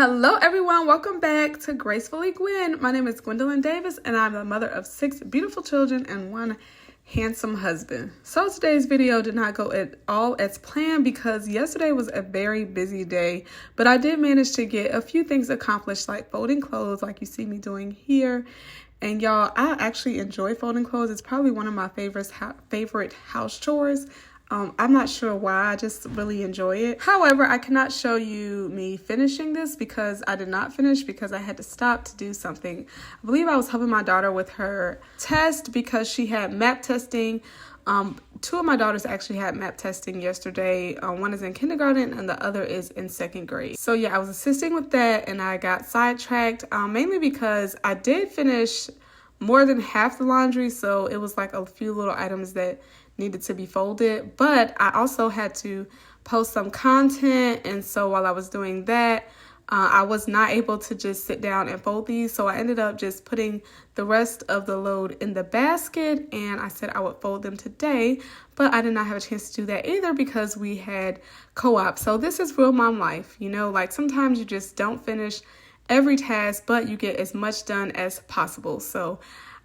Hello everyone, welcome back to Gracefully Gwen. My name is Gwendolyn Davis and I'm the mother of 6 beautiful children and 1 handsome husband. So today's video did not go at all as planned because yesterday was a very busy day, but I did manage to get a few things accomplished, like folding clothes like you see me doing here. And y'all, I actually enjoy folding clothes. It's probably one of my favorite house chores. I'm not sure why, I just really enjoy it. However, I cannot show you me finishing this because I did not finish because I had to stop to do something. I believe I was helping my daughter with her test because she had map testing. 2 of my daughters actually had map testing yesterday. One is in kindergarten and the other is in 2nd grade. So yeah, I was assisting with that and I got sidetracked mainly because I did finish more than half the laundry. So it was like a few little items that needed to be folded, but I also had to post some content, and so while I was doing that, I was not able to just sit down and fold these, so I ended up just putting the rest of the load in the basket, and I said I would fold them today, but I did not have a chance to do that either because we had co-op. So this is real mom life, you know, like sometimes you just don't finish every task, but you get as much done as possible. So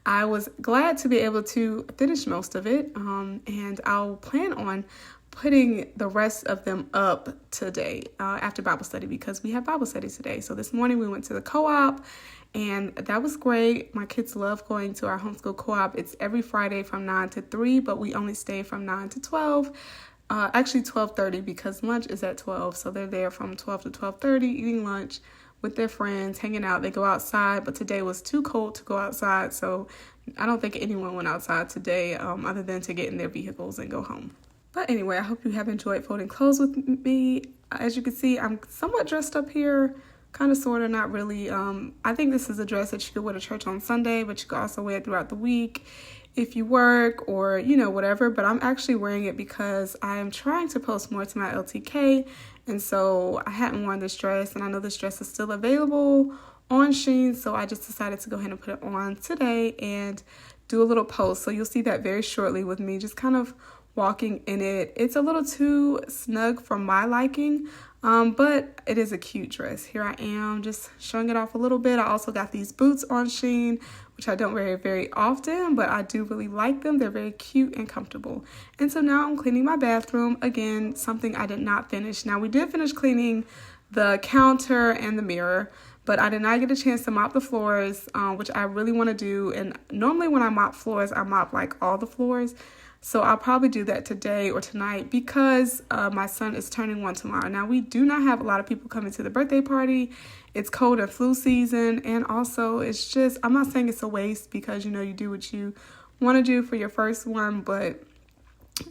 I was glad to be able to finish most of it, and I'll plan on putting the rest of them up today after Bible study because we have Bible study today. So this morning we went to the co-op and that was great. My kids love going to our homeschool co-op. It's every Friday from 9 to 3, but we only stay from 9 to 12. Actually 12:30 because lunch is at 12. So they're there from 12 to 12:30 eating lunch with their friends, hanging out. They go outside, but today was too cold to go outside, so I don't think anyone went outside today other than to get in their vehicles and go home. But anyway, I hope you have enjoyed folding clothes with me. As you can see, I'm somewhat dressed up here, kind of, sort of, not really. I think this is a dress that you could wear to church on Sunday, but you could also wear it throughout the week if you work or, you know, whatever. But I'm actually wearing it because I am trying to post more to my LTK. And so I hadn't worn this dress, and I know this dress is still available on Shein. So I just decided to go ahead and put it on today and do a little post. So you'll see that very shortly with me just kind of walking in it. It's a little too snug for my liking, but it is a cute dress. Here I am just showing it off a little bit. I also got these boots on Shein, which I don't wear very often, but I do really like them. They're very cute and comfortable. And so now I'm cleaning my bathroom. Again, something I did not finish. Now we did finish cleaning the counter and the mirror, but I did not get a chance to mop the floors, which I really want to do. And normally when I mop floors, I mop like all the floors. So I'll probably do that today or tonight because my son is turning 1 tomorrow. Now, we do not have a lot of people coming to the birthday party. It's cold and flu season. And also, it's just, I'm not saying it's a waste because, you know, you do what you want to do for your first one. But,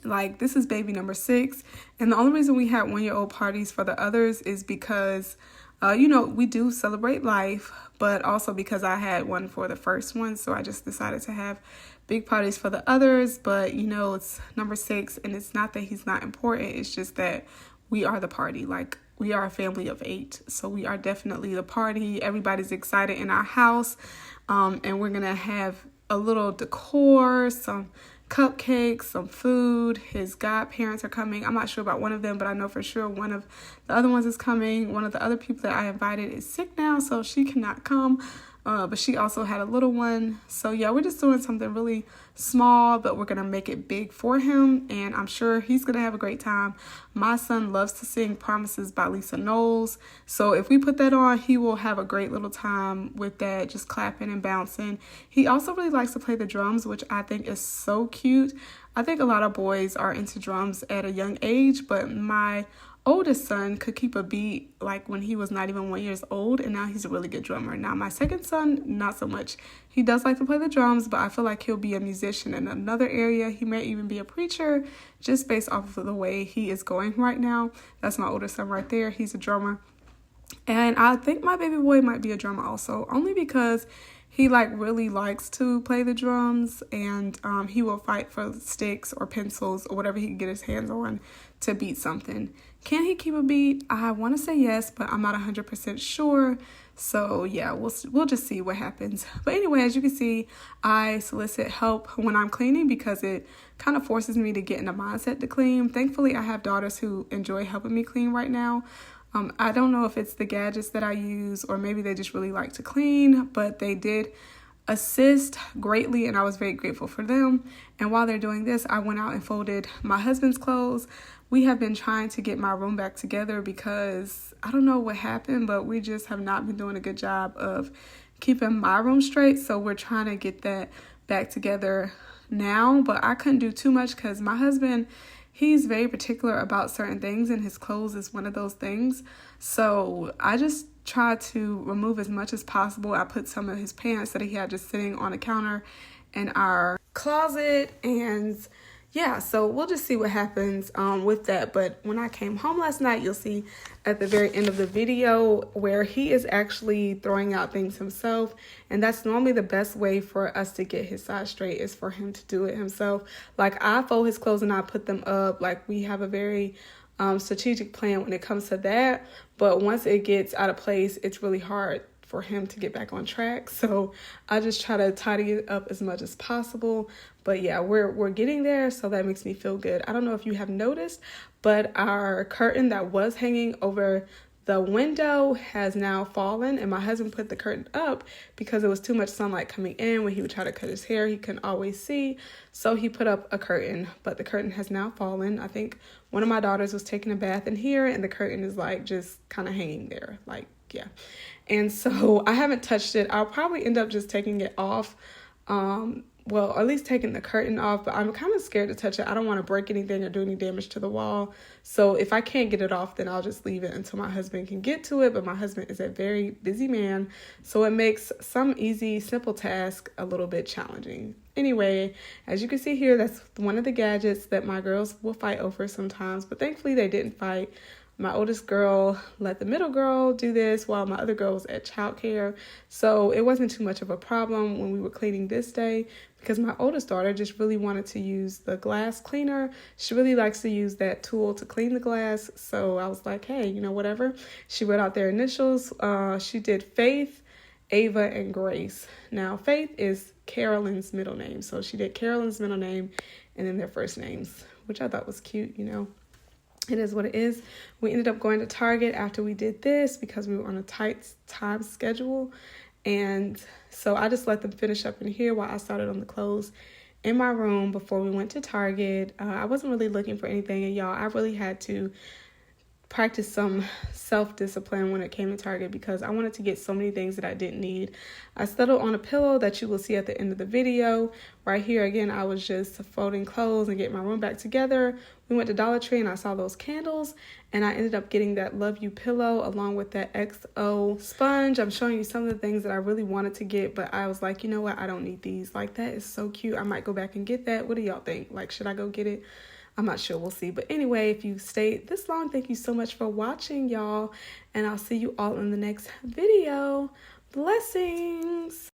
like, this is baby number 6. And the only reason we had 1-year-old parties for the others is because, you know, we do celebrate life, but also because I had one for the first one. So I just decided to have big parties for the others, but you know, it's number 6, and it's not that he's not important. It's just that we are the party. Like, we are a family of 8, so we are definitely the party. Everybody's excited in our house, and we're gonna have a little decor, some cupcakes, some food. His godparents are coming. I'm not sure about one of them, but I know for sure one of the other ones is coming. One of the other people that I invited is sick now, so she cannot come. But she also had a little one. So yeah, we're just doing something really small, but we're going to make it big for him. And I'm sure he's going to have a great time. My son loves to sing Promises by Lisa Knowles. So if we put that on, he will have a great little time with that, just clapping and bouncing. He also really likes to play the drums, which I think is so cute. I think a lot of boys are into drums at a young age, but my oldest son could keep a beat like when he was not even 1 year old, and now he's a really good drummer. Now my second son, not so much. He does like to play the drums, but I feel like he'll be a musician in another area. He may even be a preacher just based off of the way he is going right now. That's my older son right there. He's a drummer. And I think my baby boy might be a drummer also, only because he like really likes to play the drums, and he will fight for sticks or pencils or whatever he can get his hands on to beat something. Can he keep a beat? I want to say yes, but I'm not 100% sure. So yeah, we'll just see what happens. But anyway, as you can see, I solicit help when I'm cleaning because it kind of forces me to get in a mindset to clean. Thankfully, I have daughters who enjoy helping me clean right now. I don't know if it's the gadgets that I use or maybe they just really like to clean, but they did assist greatly and I was very grateful for them. And while they're doing this, I went out and folded my husband's clothes. We have been trying to get my room back together because I don't know what happened, but we just have not been doing a good job of keeping my room straight. So we're trying to get that back together now, but I couldn't do too much because my husband, he's very particular about certain things and his clothes is one of those things. So I just tried to remove as much as possible. I put some of his pants that he had just sitting on the counter in our closet, and yeah, so we'll just see what happens with that. But when I came home last night, you'll see at the very end of the video where he is actually throwing out things himself. And that's normally the best way for us to get his side straight, is for him to do it himself. Like, I fold his clothes and I put them up. Like, we have a very strategic plan when it comes to that. But once it gets out of place, it's really hard for him to get back on track. So I just try to tidy it up as much as possible. But yeah, we're getting there, so that makes me feel good. I don't know if you have noticed, but our curtain that was hanging over the window has now fallen, and my husband put the curtain up because it was too much sunlight coming in. When he would try to cut his hair, he couldn't always see, so he put up a curtain, but the curtain has now fallen. I think one of my daughters was taking a bath in here, and the curtain is like just kind of hanging there, like, yeah. And so I haven't touched it. I'll probably end up just taking it off, well, at least taking the curtain off, but I'm kind of scared to touch it. I don't want to break anything or do any damage to the wall. So if I can't get it off, then I'll just leave it until my husband can get to it. But my husband is a very busy man, so it makes some easy, simple task a little bit challenging. Anyway, as you can see here, that's one of the gadgets that my girls will fight over sometimes, but thankfully they didn't fight. My oldest girl let the middle girl do this while my other girl was at childcare. So it wasn't too much of a problem when we were cleaning this day, because my oldest daughter just really wanted to use the glass cleaner. She really likes to use that tool to clean the glass. So I was like, hey, you know, whatever. She wrote out their initials. She did Faith, Ava, and Grace. Now, Faith is Carolyn's middle name. So she did Carolyn's middle name and then their first names, which I thought was cute, you know. It is what it is. We ended up going to Target after we did this because we were on a tight time schedule. And so I just let them finish up in here while I started on the clothes in my room before we went to Target. I wasn't really looking for anything. And y'all, I really had to practice some self-discipline when it came to Target because I wanted to get so many things that I didn't need. I settled on a pillow that you will see at the end of the video. Right here, again, I was just folding clothes and getting my room back together. We went to Dollar Tree and I saw those candles, and I ended up getting that Love You pillow along with that XO sponge. I'm showing you some of the things that I really wanted to get, but I was like, you know what? I don't need these. Like, that is so cute. I might go back and get that. What do y'all think? Like, should I go get it? I'm not sure. We'll see. But anyway, if you stayed this long, thank you so much for watching, y'all. And I'll see you all in the next video. Blessings.